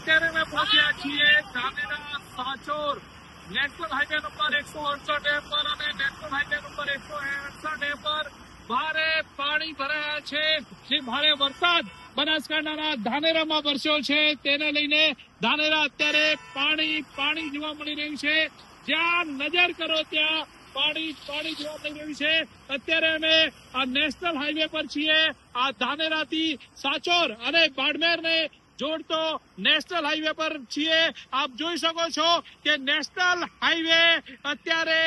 અત્યારે અમે પહોંચ્યા છીએ ધાનેરા સાચોર નેશનલ હાઈવે નંબર 168 પર અને નેશનલ હાઈવે નંબર 168 પર ભારે પાણી ભરાયા છે। જે ભારે વરસાદ બનાસકાંઠાના ધાનેરામાં વરસ્યો છે તેને લઈને ધાનેરા અત્યારે પાણી જોવા મળી રહ્યું છે। જ્યાં નજર કરો ત્યાં પાણી જોવા મળી રહ્યું છે। અત્યારે અમે આ નેશનલ હાઈવે પર છીએ। આ ધાનેરાથી સાચોર અને બાડમેરને જોડતો નેશનલ હાઈવે પર છીએ। આપ જોઈ શકો છો કે નેશનલ હાઈવે અત્યારે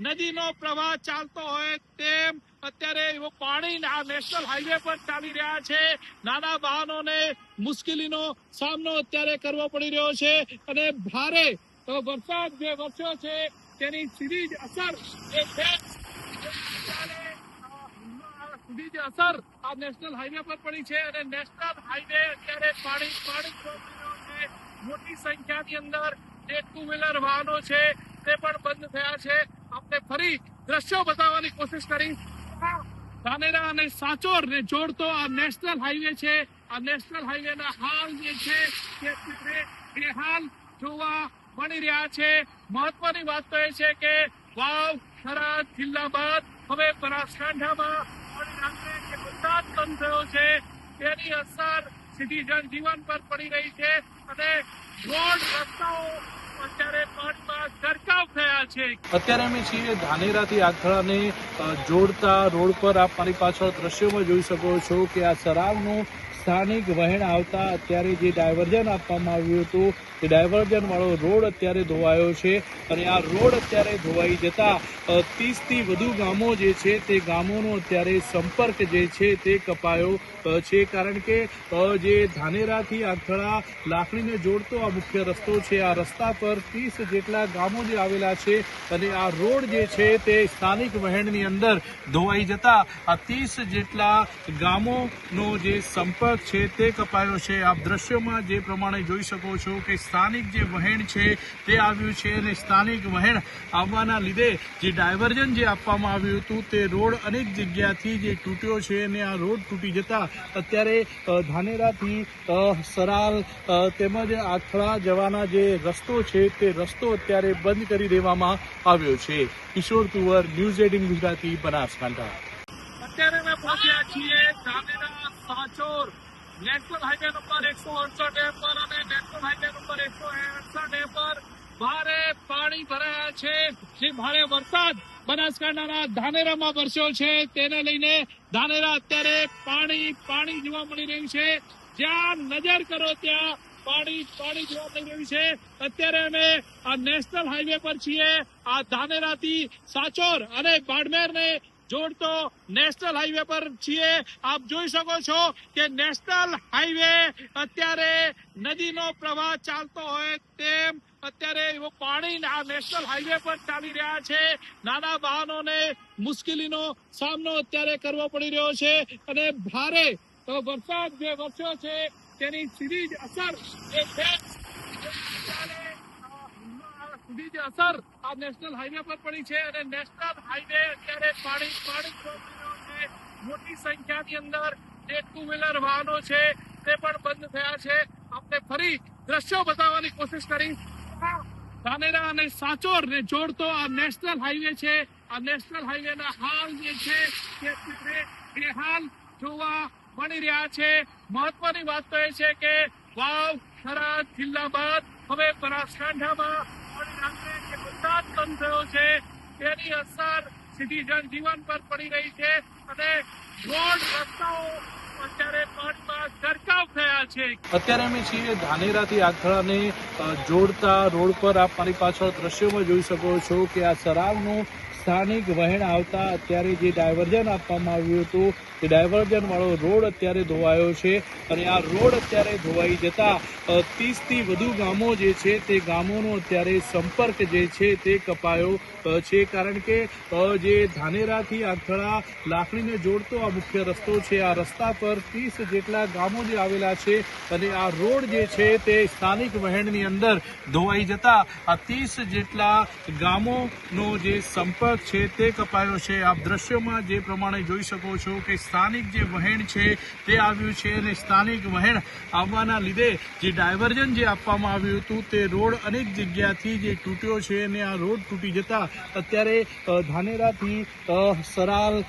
નદીનો પ્રવાહ ચાલતો હોય તેમ અત્યારે એવો પાણી આ નેશનલ હાઈવે પર ચાલી રહ્યા છે। નાના વાહનોને મુશ્કેલીનો સામનો અત્યારે કરવો પડી રહ્યો છે અને ભારે વરસાદ જે વરસ્યો છે તેની સીધી જ અસર આ નેશનલ હાઈવે પર પડી છે અને નેશનલ હાઈવે અત્યારે પાણી મોટી સંખ્યાની અંદર જે ટુ વ્હીલર વાહનો છે તે પણ બંધ થયા છે। આપણે ફરી દ્રશ્યો બતાવવાની કોશિશ કરી। ધાનેરા અને સાચોર ને જોડતો આ નેશનલ હાઈવે છે। આ નેશનલ હાઈવે ના હાલ જે છે તે હાલ જોવા મળી રહ્યા છે। મહત્વની વાત તો એ છે કે વાવ થરાદ જિલ્લા બાદ હવે બનાસકાંઠામાં વરસાદ બંધ થયો છે તેની અસર સીધી જનજીવન પર પડી રહી છે અને રોડ રસ્તાઓ અત્યારે પાણીમાં ગરકાવ થયા છે। અત્યારે અમે છીએ ધાનેરાથી આખડાને જોડતા રોડ પર આપ મારી પાછળ દ્રશ્યોમાં જોઈ શકો છો કે આ સરાવનું સ્થાનિક વહેણ આવતા અત્યારે જે ડાયવર્ઝન આપવામાં આવ્યું હતું તે ડાયવર્ઝન વાળો રોડ અત્યારે ધોવાયો છે અને આ રોડ અત્યારે ધોવાઈ જતા 30 થી વધુ ગામો જે છે તે ગામોનો અત્યારે સંપર્ક જે છે તે કપાયો છે। કારણ કે જે ધાનેરાથી આખડા લાખણીને જોડતો આ મુખ્ય રસ્તો છે આ રસ્તા પર 30 જેટલા ગામો જે આવેલા છે અને આ રોડ જે છે તે સ્થાનિક વહેણની અંદર ધોવાઈ જતા આ 30 જેટલા ગામોનો જે સંપર્ક છે તે કપાયો છે। આપ દ્રશ્યોમાં જે પ્રમાણે જોઈ શકો છો કે સ્થાનિક જે વહેણ છે તે આવ્યું છે અને સ્થાનિક વહેણ આવવાના લીધે જે ડાયવર્ઝન જે આપવામાં આવ્યું હતું તે રોડ અનેક જગ્યાથી જે તૂટ્યો છે અને આ રોડ તૂટી જતા અત્યારે ધાનેરાથી સરાલ તેમજ આખડા જવાના જે રસ્તો છે તે રસ્તો અત્યારે બંધ કરી દેવામાં આવ્યો છે। કિશોર તુવર, ન્યૂઝ 18 ગુજરાતી, બનાસકાંઠા। અત્યારે અમે પહોંચ્યા છીએ ધાનેરા સાચોર નેશનલ હાઈવે નંબર 168 પર અને નેશનલ હાઈવે નંબર 168 પર ભારે પાણી ભરાયા છે। જે ભારે વરસાદ બનાસકાંઠાના ધાનેરામાં વરસ્યો છે તેને લઈને ધાનેરા અત્યારે પાણી જોવા મળી રહ્યું છે। જ્યાં નજર કરો ત્યાં પાણી જોવા મળી રહ્યું છે। અત્યારે અમે આ નેશનલ હાઈવે પર છીએ। આ ધાનેરાથી સાચોર અને બાડમેરને જોડતો નેશનલ હાઈવે પર છીએ। આપ જોઈ શકો છો કે નેશનલ હાઈવે અત્યારે નદીનો પ્રવાહ ચાલતો હોય તેમ અત્યારે એવો પાણી આ નેશનલ હાઈવે પર ચાલી રહ્યા છે। નાના વાહનોને મુશ્કેલીનો સામનો અત્યારે કરવો પડી રહ્યો છે અને ભારે વરસાદ જે વરસ્યો છે તેની સીધી જ અસર આ નેશનલ હાઈવે પર પડી છે અને નેશનલ હાઈવે અત્યારે પાણી મોટી સંખ્યાની અંદર જે ટુ વ્હીલર વાહનો છે તે પણ બંધ થયા છે। આપણે ફરી દ્રશ્યો બતાવવાની કોશિશ કરી। ધાનેરા અને સાચોર ને જોડતો આ નેશનલ હાઈવે છે। આ નેશનલ હાઈવે ના હાલ જે છે તે હાલ જોવા મળી રહ્યા છે। મહત્વની વાત તો એ છે કે વાવ થરાદ જિલ્લા બાદ હવે બનાસકાંઠામાં વરસાદ બંધ થયો છે તેની અસર સીધી જનજીવન પર પડી રહી છે અને રોડ રસ્તાઓ અત્યારે પાણીમાં ગરકાવ થયા છે। અત્યારે અમે છીએ ધાનેરાથી આખડાને જોડતા રોડ પર આપ મારી પાછળ દ્રશ્યોમાં જોઈ શકો છો કે આ સરાવનું સ્થાનિક વહેણ આવતા અત્યારે જે ડાયવર્ઝન આપવામાં આવ્યું હતું તે ડાયવર્ઝન વાળો રોડ અત્યારે ધોવાયો છે અને આ રોડ અત્યારે ધોવાઈ જતા 30 થી વધુ ગામો જે છે તે ગામોનો અત્યારે સંપર્ક જે છે તે કપાયો છે। કારણ કે જે ધાનેરાથી આખડા લાખણીને જોડતો આ મુખ્ય રસ્તો છે આ રસ્તા પર 30 જેટલા ગામો જે આવેલા છે અને આ રોડ જે છે તે સ્થાનિક વહેણની અંદર ધોવાઈ જતા આ 30 જેટલા ગામોનો જે સંપર્ક છે તે કપાયો છે। આપ દ્રશ્યોમાં જે પ્રમાણે જોઈ શકો છો કે સ્થાનિક જે વહેણ છે તે આવ્યું છે અને સ્થાનિક વહેણ આવવાના લીધે જે ડાયવર્ઝન જે આપવામાં આવ્યું હતું તે રોડ અનેક જગ્યાથી જે તૂટ્યો છે અને આ રોડ તૂટી જતા અત્યારે ધાનેરાથી સરાલ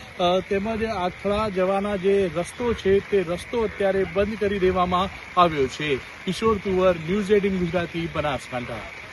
તેમજ આથળા જવાના જે રસ્તો છે તે રસ્તો અત્યારે બંધ કરી દેવામાં આવ્યો છે. કિશોર કુંવર, ન્યૂઝ 18 ગુજરાતી, બનાસકાંઠા.